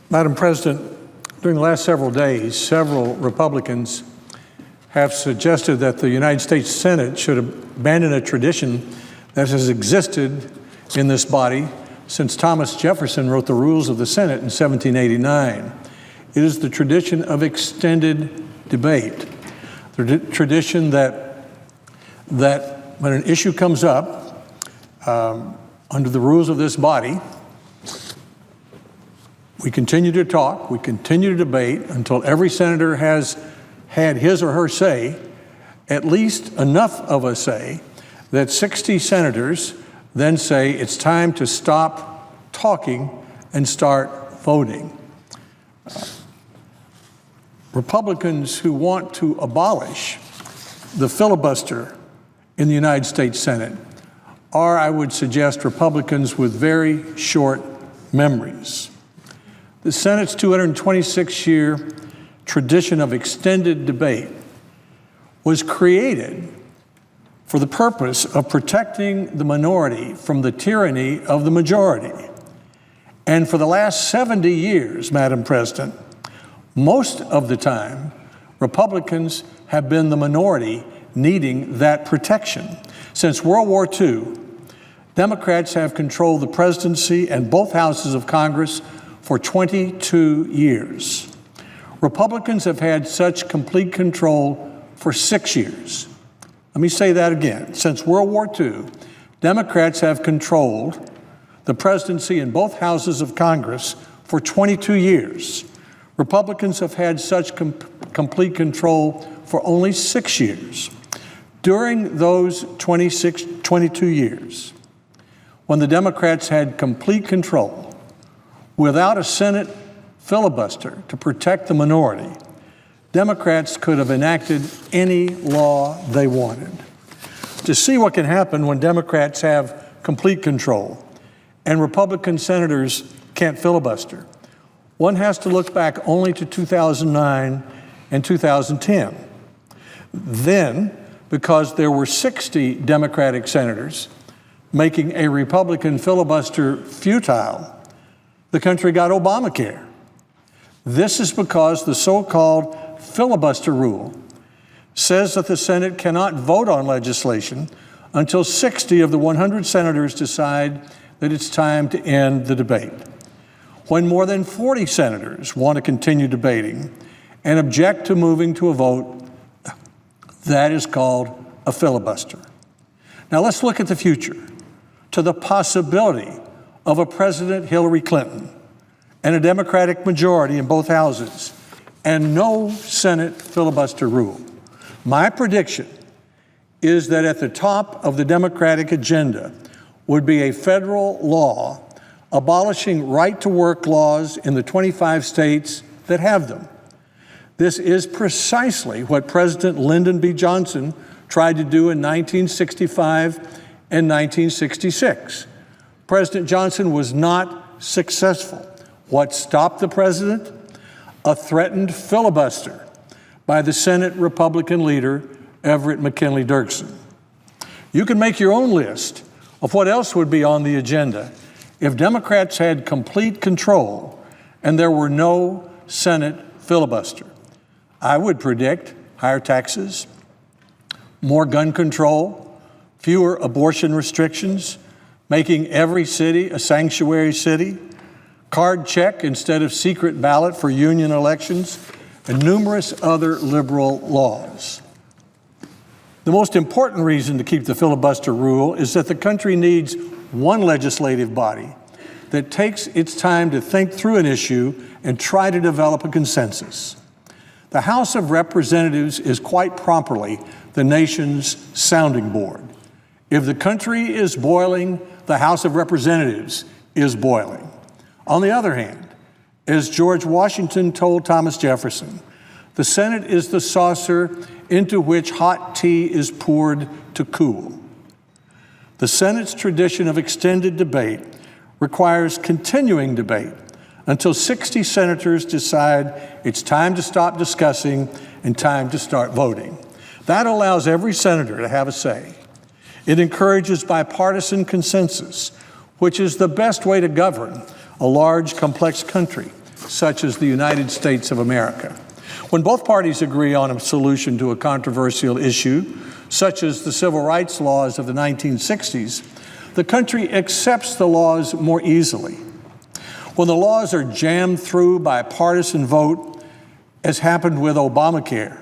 Madam President, during the last several days, several Republicans have suggested that the United States Senate should abandon a tradition that has existed in this body since Thomas Jefferson wrote the rules of the Senate in 1789. It is the tradition of extended debate, the tradition that when an issue comes up under the rules of this body, we continue to talk, we continue to debate until every senator has had his or her say, at least enough of a say, that 60 senators then say it's time to stop talking and start voting. Republicans who want to abolish the filibuster in the United States Senate are, I would suggest, Republicans with very short memories. The Senate's 226-year tradition of extended debate was created for the purpose of protecting the minority from the tyranny of the majority. And for the last 70 years, Madam President, most of the time, Republicans have been the minority needing that protection. Since World War II, Democrats have controlled the presidency and both houses of Congress for 22 years. Republicans have had such complete control for 6 years. Let me say that again. Since World War II, Democrats have controlled the presidency in both houses of Congress for 22 years. Republicans have had such complete control for only 6 years. During those 22 years, when the Democrats had complete control, without a Senate filibuster to protect the minority, Democrats could have enacted any law they wanted. To see what can happen when Democrats have complete control and Republican senators can't filibuster, one has to look back only to 2009 and 2010. Then, because there were 60 Democratic senators making a Republican filibuster futile, the country got Obamacare. This is because the so-called filibuster rule says that the Senate cannot vote on legislation until 60 of the 100 senators decide that it's time to end the debate. When more than 40 senators want to continue debating and object to moving to a vote, that is called a filibuster. Now let's look at the future, to the possibility of a President Hillary Clinton and a Democratic majority in both houses and no Senate filibuster rule. My prediction is that at the top of the Democratic agenda would be a federal law abolishing right-to-work laws in the 25 states that have them. This is precisely what President Lyndon B. Johnson tried to do in 1965 and 1966. President Johnson was not successful. What stopped the president? A threatened filibuster by the Senate Republican leader, Everett McKinley Dirksen. You can make your own list of what else would be on the agenda if Democrats had complete control and there were no Senate filibuster. I would predict higher taxes, more gun control, fewer abortion restrictions, making every city a sanctuary city, card check instead of secret ballot for union elections, and numerous other liberal laws. The most important reason to keep the filibuster rule is that the country needs one legislative body that takes its time to think through an issue and try to develop a consensus. The House of Representatives is quite properly the nation's sounding board. If the country is boiling, the House of Representatives is boiling. On the other hand, as George Washington told Thomas Jefferson, the Senate is the saucer into which hot tea is poured to cool. The Senate's tradition of extended debate requires continuing debate until 60 senators decide it's time to stop discussing and time to start voting. That allows every senator to have a say. It encourages bipartisan consensus, which is the best way to govern a large, complex country. such as the United States of America. When both parties agree on a solution to a controversial issue, such as the civil rights laws of the 1960s, the country accepts the laws more easily. When the laws are jammed through by a partisan vote, as happened with Obamacare,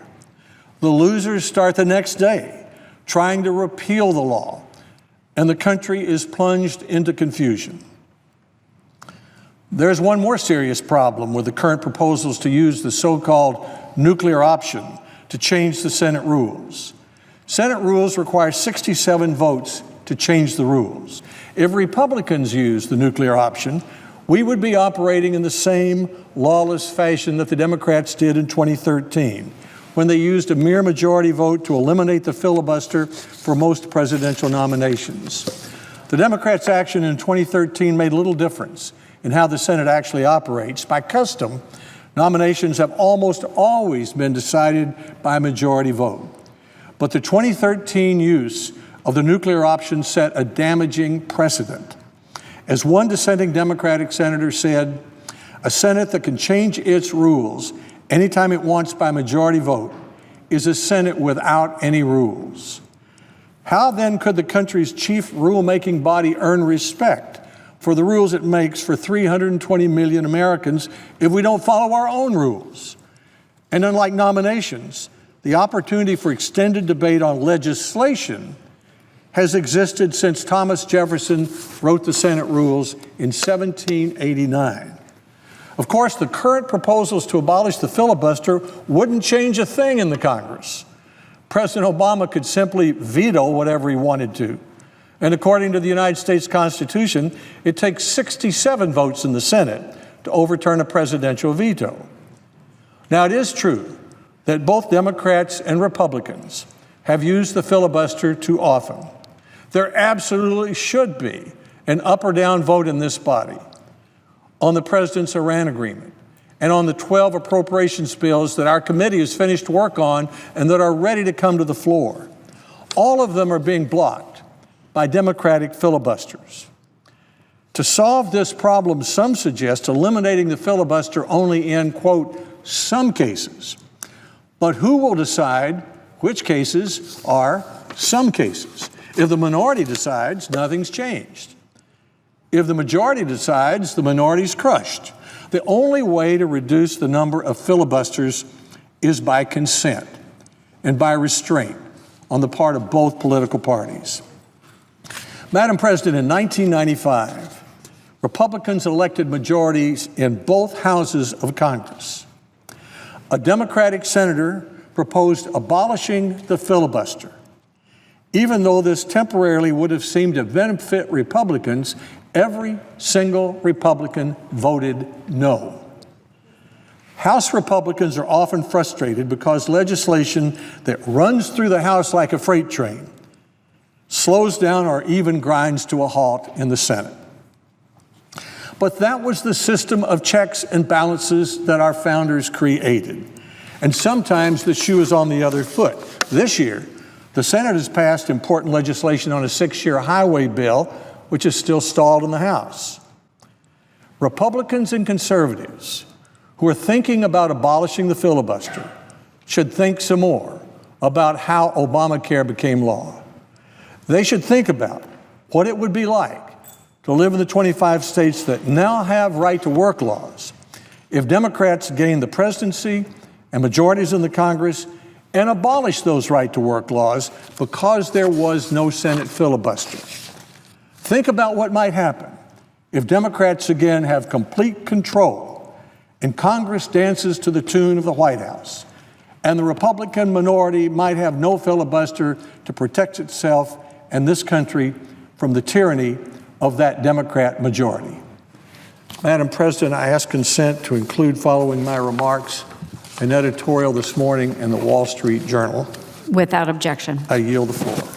the losers start the next day trying to repeal the law, and the country is plunged into confusion. There's one more serious problem with the current proposals to use the so-called nuclear option to change the Senate rules. Senate rules require 67 votes to change the rules. If Republicans use the nuclear option, we would be operating in the same lawless fashion that the Democrats did in 2013, when they used a mere majority vote to eliminate the filibuster for most presidential nominations. The Democrats' action in 2013 made little difference in how the Senate actually operates. By custom, nominations have almost always been decided by a majority vote. But the 2013 use of the nuclear option set a damaging precedent. As one dissenting Democratic senator said, a Senate that can change its rules anytime it wants by majority vote is a Senate without any rules. How then could the country's chief rulemaking body earn respect for the rules it makes for 320 million Americans if we don't follow our own rules? And unlike nominations, the opportunity for extended debate on legislation has existed since Thomas Jefferson wrote the Senate rules in 1789. Of course, the current proposals to abolish the filibuster wouldn't change a thing in the Congress. President Obama could simply veto whatever he wanted to. And according to the United States Constitution, it takes 67 votes in the Senate to overturn a presidential veto. Now, it is true that both Democrats and Republicans have used the filibuster too often. There absolutely should be an up or down vote in this body on the president's Iran agreement and on the 12 appropriations bills that our committee has finished work on and that are ready to come to the floor. All of them are being blocked by Democratic filibusters. To solve this problem, some suggest eliminating the filibuster only in, quote, some cases. But who will decide which cases are some cases? If the minority decides, nothing's changed. If the majority decides, the minority's crushed. The only way to reduce the number of filibusters is by consent and by restraint on the part of both political parties. Madam President, in 1995, Republicans elected majorities in both houses of Congress. A Democratic senator proposed abolishing the filibuster. Even though this temporarily would have seemed to benefit Republicans, every single Republican voted no. House Republicans are often frustrated because legislation that runs through the House like a freight train slows down or even grinds to a halt in the Senate. But that was the system of checks and balances that our founders created. And sometimes the shoe is on the other foot. This year, the Senate has passed important legislation on a 6-year highway bill, which is still stalled in the House. Republicans and conservatives who are thinking about abolishing the filibuster should think some more about how Obamacare became law. They should think about what it would be like to live in the 25 states that now have right-to-work laws if Democrats gain the presidency and majorities in the Congress and abolish those right-to-work laws because there was no Senate filibuster. Think about what might happen if Democrats again have complete control and Congress dances to the tune of the White House, and the Republican minority might have no filibuster to protect itself and this country from the tyranny of that Democrat majority. Madam President, I ask consent to include, following my remarks, an editorial this morning in the Wall Street Journal. Without objection. I yield the floor.